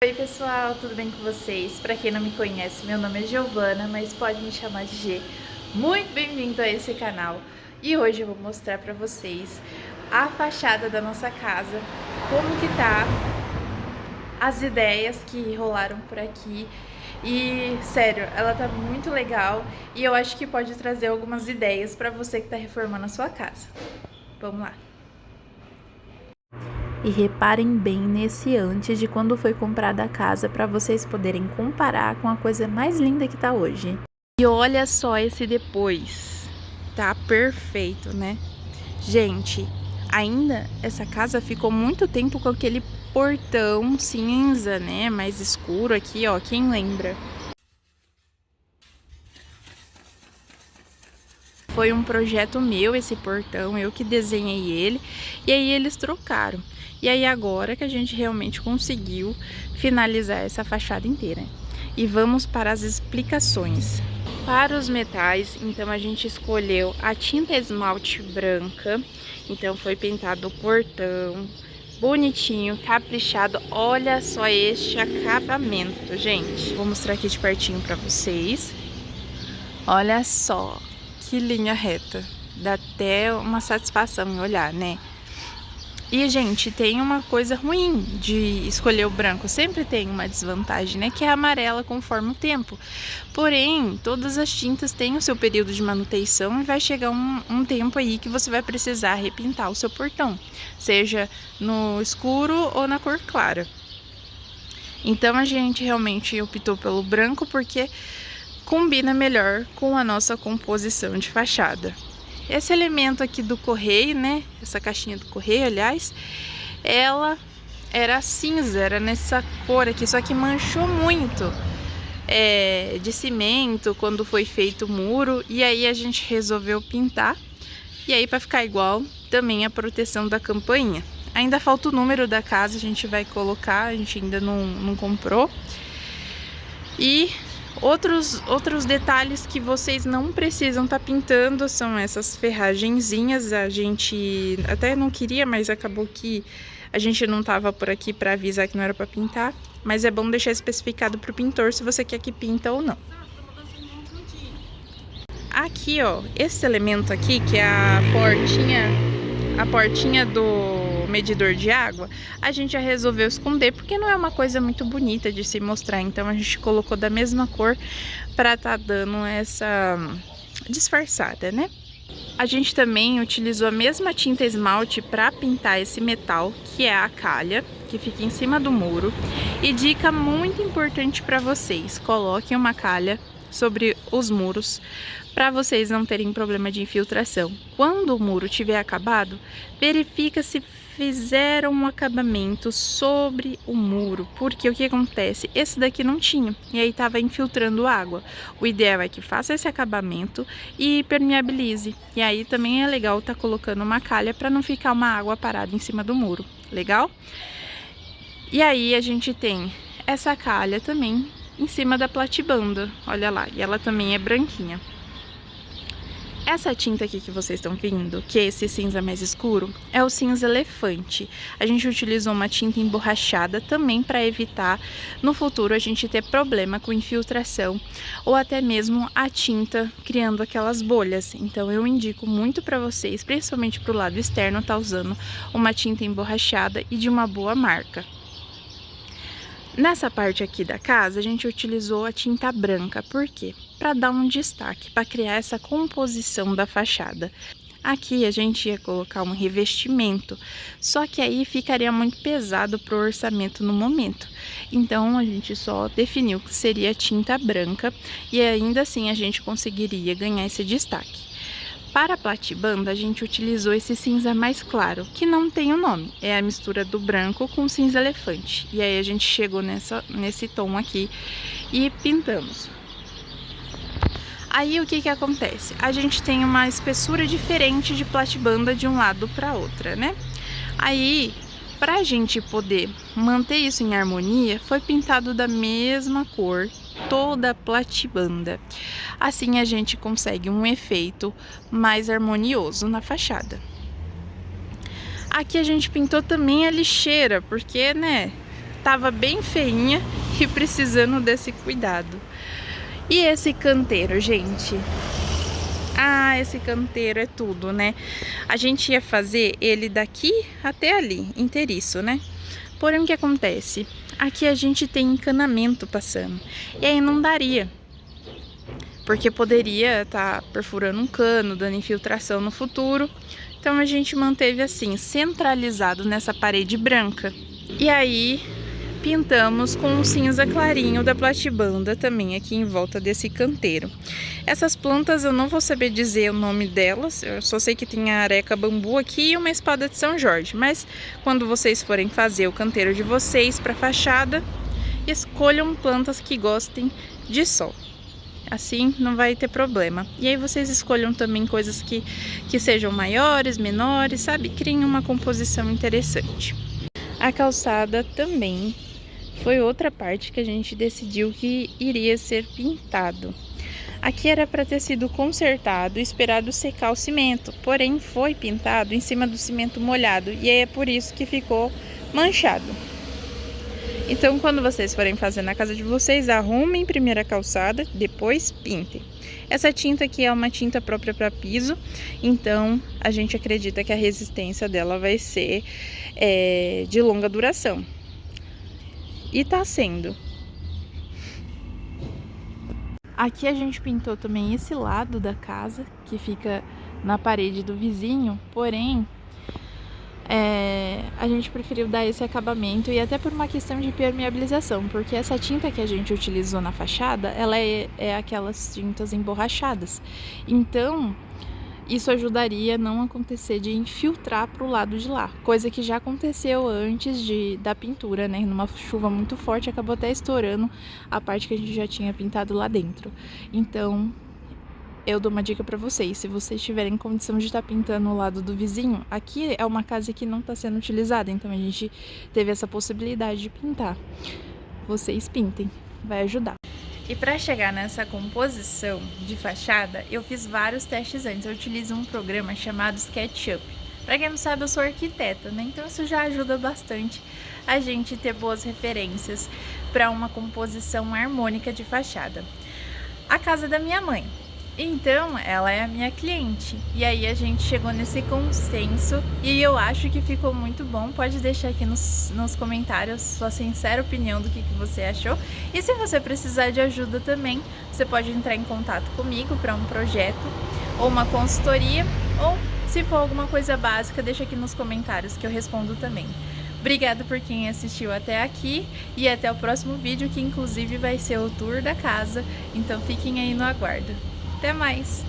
Oi pessoal, tudo bem com vocês? Pra quem não me conhece, meu nome é Giovana, mas pode me chamar de G. Muito bem-vindo a esse canal. E hoje eu vou mostrar pra vocês a fachada da nossa casa, como que tá, as ideias que rolaram por aqui. E sério, ela tá muito legal e eu acho que pode trazer algumas ideias pra você que tá reformando a sua casa. Vamos lá! E reparem bem nesse antes de quando foi comprada a casa para vocês poderem comparar com a coisa mais linda que tá hoje. E olha só esse depois. Tá perfeito, né? Gente, ainda essa casa ficou muito tempo com aquele portão cinza, né? Mais escuro aqui, ó. Quem lembra? Foi um projeto meu esse portão, eu que desenhei ele, e aí eles trocaram. E aí agora que a gente realmente conseguiu finalizar essa fachada inteira. E vamos para as explicações. Para os metais, então a gente escolheu a tinta esmalte branca, então foi pintado o portão, bonitinho, caprichado. Olha só este acabamento, gente. Vou mostrar aqui de pertinho para vocês. Olha só. Que linha reta, dá até uma satisfação em olhar, né? E, gente, tem uma coisa ruim de escolher o branco, sempre tem uma desvantagem, né? Que é amarela conforme o tempo. Porém, todas as tintas têm o seu período de manutenção e vai chegar um tempo aí que você vai precisar repintar o seu portão, seja no escuro ou na cor clara. Então, a gente realmente optou pelo branco porque combina melhor com a nossa composição de fachada. Esse elemento aqui do correio, né? Essa caixinha do correio, aliás, ela era cinza, era nessa cor aqui, só que manchou muito de cimento quando foi feito o muro, e aí a gente resolveu pintar. E aí, para ficar igual, também a proteção da campainha. Ainda falta o número da casa, a gente vai colocar, a gente ainda não comprou. E outros detalhes que vocês não precisam estar pintando são essas ferragenzinhas. A gente até não queria, mas acabou que a gente não tava por aqui para avisar que não era para pintar. Mas é bom deixar especificado para o pintor se você quer que pinta ou não. Aqui, ó, esse elemento aqui, que é a portinha do medidor de água, a gente já resolveu esconder porque não é uma coisa muito bonita de se mostrar, então a gente colocou da mesma cor para tá dando essa disfarçada, né? A gente também utilizou a mesma tinta esmalte para pintar esse metal, que é a calha, que fica em cima do muro. E dica muito importante para vocês, coloquem uma calha sobre os muros para vocês não terem problema de infiltração. Quando o muro tiver acabado, verifica se fizeram um acabamento sobre o muro, porque o que acontece? Esse daqui não tinha, e aí estava infiltrando água. O ideal é que faça esse acabamento e permeabilize, e aí também é legal estar colocando uma calha para não ficar uma água parada em cima do muro, legal? E aí a gente tem essa calha também em cima da platibanda, olha lá, e ela também é branquinha. Essa tinta aqui que vocês estão vendo, que é esse cinza mais escuro, é o cinza elefante. A gente utilizou uma tinta emborrachada também para evitar no futuro a gente ter problema com infiltração ou até mesmo a tinta criando aquelas bolhas. Então eu indico muito para vocês, principalmente para o lado externo, tá usando uma tinta emborrachada e de uma boa marca. Nessa parte aqui da casa, a gente utilizou a tinta branca, por quê? Para dar um destaque, para criar essa composição da fachada. Aqui a gente ia colocar um revestimento, só que aí ficaria muito pesado para o orçamento no momento. Então a gente só definiu que seria tinta branca e ainda assim a gente conseguiria ganhar esse destaque. Para a platibanda, a gente utilizou esse cinza mais claro, que não tem o nome, é a mistura do branco com cinza elefante. E aí a gente chegou nesse tom aqui e pintamos. Aí o que acontece? A gente tem uma espessura diferente de platibanda de um lado para outra, né? Aí, para a gente poder manter isso em harmonia, foi pintado da mesma cor toda a platibanda. Assim a gente consegue um efeito mais harmonioso na fachada. Aqui a gente pintou também a lixeira, porque, né, tava bem feinha e precisando desse cuidado. E esse canteiro, gente? Ah, esse canteiro é tudo, né? A gente ia fazer ele daqui até ali, inteiriço, né? Porém, o que acontece? Aqui a gente tem encanamento passando. E aí não daria. Porque poderia estar perfurando um cano, dando infiltração no futuro. Então a gente manteve assim, centralizado nessa parede branca. E aí pintamos com um cinza clarinho da platibanda também aqui em volta desse canteiro. Essas plantas eu não vou saber dizer o nome delas, eu só sei que tem a areca bambu aqui e uma espada de São Jorge. Mas quando vocês forem fazer o canteiro de vocês para fachada, escolham plantas que gostem de sol. Assim não vai ter problema. E aí vocês escolham também coisas que sejam maiores, menores, sabe? Criem uma composição interessante. A calçada também foi outra parte que a gente decidiu que iria ser pintado. Aqui era para ter sido consertado e esperado secar o cimento, porém foi pintado em cima do cimento molhado e aí é por isso que ficou manchado. Então, quando vocês forem fazer na casa de vocês, arrumem primeiro a calçada, depois pintem. Essa tinta aqui é uma tinta própria para piso, então a gente acredita que a resistência dela vai ser de longa duração. E tá sendo. Aqui a gente pintou também esse lado da casa, que fica na parede do vizinho, porém a gente preferiu dar esse acabamento e até por uma questão de permeabilização, porque essa tinta que a gente utilizou na fachada, ela é aquelas tintas emborrachadas. Então, isso ajudaria a não acontecer de infiltrar para o lado de lá, coisa que já aconteceu antes da pintura, né? Numa chuva muito forte, acabou até estourando a parte que a gente já tinha pintado lá dentro. Então, eu dou uma dica para vocês, se vocês tiverem condição de estar pintando o lado do vizinho, aqui é uma casa que não está sendo utilizada, então a gente teve essa possibilidade de pintar. Vocês pintem, vai ajudar. E para chegar nessa composição de fachada, eu fiz vários testes antes. Eu utilizo um programa chamado SketchUp. Para quem não sabe, eu sou arquiteta, né? Então isso já ajuda bastante a gente ter boas referências para uma composição harmônica de fachada. A casa da minha mãe. Então, ela é a minha cliente. E aí a gente chegou nesse consenso e eu acho que ficou muito bom. Pode deixar aqui nos comentários sua sincera opinião do que você achou. E se você precisar de ajuda também, você pode entrar em contato comigo para um projeto ou uma consultoria. Ou se for alguma coisa básica, deixa aqui nos comentários que eu respondo também. Obrigada por quem assistiu até aqui e até o próximo vídeo, que inclusive vai ser o tour da casa. Então fiquem aí no aguardo. Até mais!